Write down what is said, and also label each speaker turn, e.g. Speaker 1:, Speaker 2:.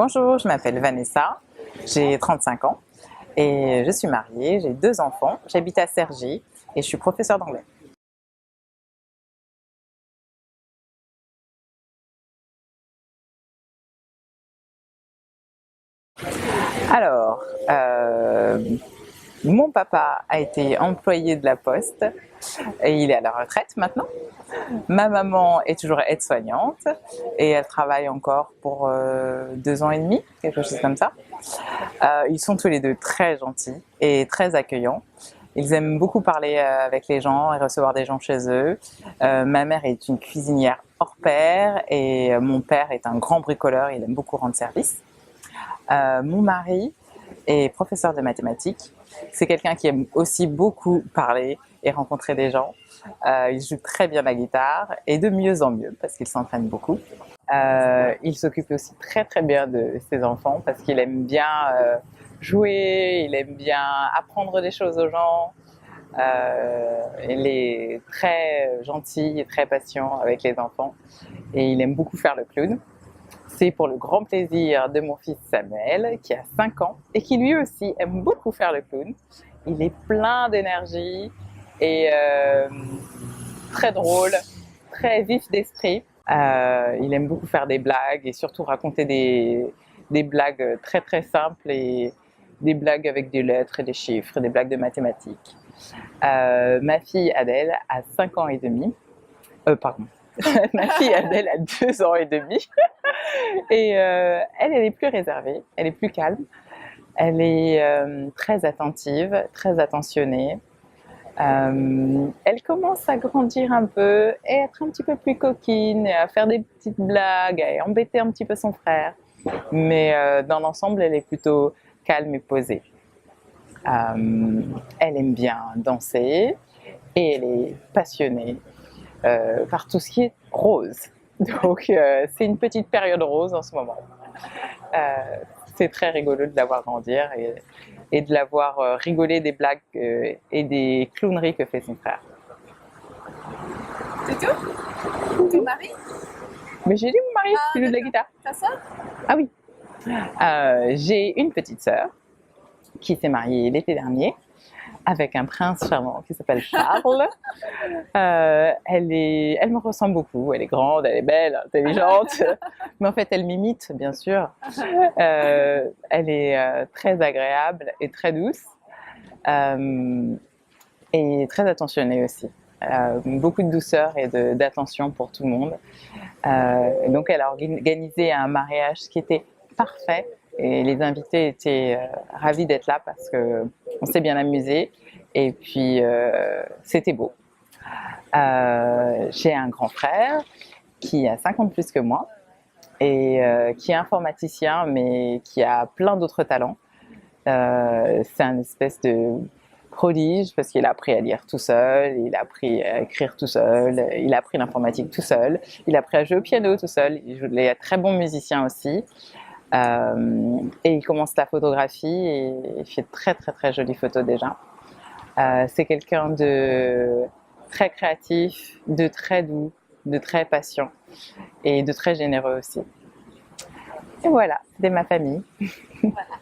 Speaker 1: Bonjour, je m'appelle Vanessa, j'ai 35 ans et je suis mariée, j'ai 2 enfants, j'habite à Cergy et je suis professeure d'anglais. Alors, mon papa a été employé de la Poste et il est à la retraite maintenant. Ma maman est toujours aide-soignante et elle travaille encore pour 2 ans et demi, quelque chose comme ça. Ils sont tous les deux très gentils et très accueillants. Ils aiment beaucoup parler avec les gens et recevoir des gens chez eux. Ma mère est une cuisinière hors pair et mon père est un grand bricoleur, il aime beaucoup rendre service. Mon mari est professeur de mathématiques. C'est quelqu'un qui aime aussi beaucoup parler et rencontrer des gens. Il joue très bien la guitare et de mieux en mieux parce qu'il s'entraîne beaucoup. Il s'occupe aussi très très bien de ses enfants parce qu'il aime bien jouer, il aime bien apprendre des choses aux gens. Il est très gentil et très patient avec les enfants et il aime beaucoup faire le clown. C'est pour le grand plaisir de mon fils Samuel qui a 5 ans et qui lui aussi aime beaucoup faire le clown. Il est plein d'énergie et très drôle, très vif d'esprit. Il aime beaucoup faire des blagues et surtout raconter des blagues très très simples et des blagues avec des lettres et des chiffres, des blagues de mathématiques. Ma fille Adèle a 5 ans et demi. Pardon. Ma fille Adèle a 2 ans et demi. Et elle est plus réservée, elle est plus calme. Elle est très attentive, très attentionnée. Elle commence à grandir un peu et être un petit peu plus coquine, et à faire des petites blagues, à embêter un petit peu son frère. Mais dans l'ensemble, elle est plutôt calme et posée. Elle aime bien danser et elle est passionnée par tout ce qui est rose. Donc c'est une petite période rose en ce moment. C'est très rigolo de la voir grandir et de la voir rigoler des blagues et des clowneries que fait son frère.
Speaker 2: C'est tout? Ton mari?
Speaker 1: Mais j'ai dit mon mari qui joue de la guitare.
Speaker 2: Ta soeur?
Speaker 1: Ah oui. J'ai une petite sœur qui s'est mariée l'été dernier avec un prince charmant qui s'appelle Charles. Elle me ressemble beaucoup. Elle est grande, elle est belle, intelligente. Mais en fait, elle m'imite, bien sûr. Elle est très agréable et très douce. Et très attentionnée aussi. Beaucoup de douceur et d'attention pour tout le monde. Donc, elle a organisé un mariage qui était parfait. Et les invités étaient ravis d'être là parce qu'on s'est bien amusé. Et puis, c'était beau. J'ai un grand frère qui a 5 ans de plus que moi et qui est informaticien mais qui a plein d'autres talents. C'est un espèce de prodige parce qu'il a appris à lire tout seul, il a appris à écrire tout seul, il a appris l'informatique tout seul, il a appris à jouer au piano tout seul, il est très bon musicien aussi. Et il commence la photographie et il fait de très très très jolies photos déjà. C'est quelqu'un de très créatif, de très doux, de très patient et de très généreux aussi. Et voilà, c'était ma famille.
Speaker 2: Voilà.